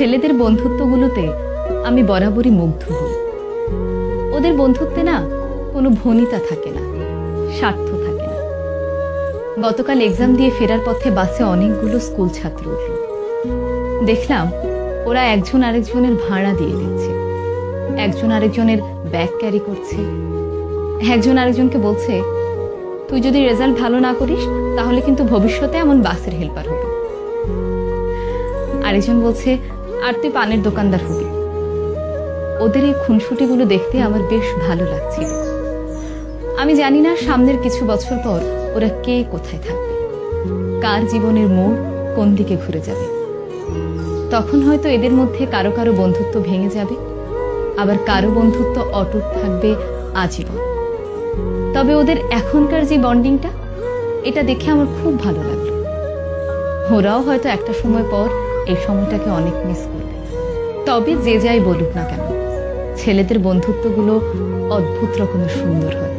ছেলেদের বন্ধুত্বগুলোতে আমি বরাবরই মুগ্ধ হই। ওদের বন্ধুত্বে না কোনো ভনিতা থাকে না, স্বার্থ থাকে না। গতকাল এক্সাম দিয়ে ফেরার পথে বাসে অনেকগুলো স্কুল ছাত্র উঠল। দেখলাম ওরা একজন আরেকজনের ভাড়া দিয়ে দিচ্ছে, একজন আরেকজনের ব্যাগ ক্যারি করছে, একজন আরেকজনকে বলছে তুই যদি রেজাল্ট ভালো না করিস তাহলে কিন্তু ভবিষ্যতে এমন বাসের হেল্পার হবে। আরেকজন বলছে আর তুই পানের দোকানদার হবি। ওদের এই খুনসুটিগুলো দেখতে আমার বেশ ভালো লাগছিল। আমি জানি না সামনের কিছু বছর পর ওরা কে কোথায় থাকবে, কার জীবনের মোড় কোন দিকে ঘুরে যাবে। তখন হয়তো এদের মধ্যে কারো কারো বন্ধুত্ব ভেঙে যাবে, আবার কারো বন্ধুত্ব অটুট থাকবে আজীবন। তবে ওদের এখনকার যে বন্ডিংটা, এটা দেখে আমার খুব ভালো লাগলো। ওরাও হয়তো একটা সময় পর এই সময়টাকে অনেক মিস করবে। তবে যে যাই বলুক না কেন, ছেলেদের বন্ধুত্বগুলো অদ্ভুত রকমের সুন্দর হয়।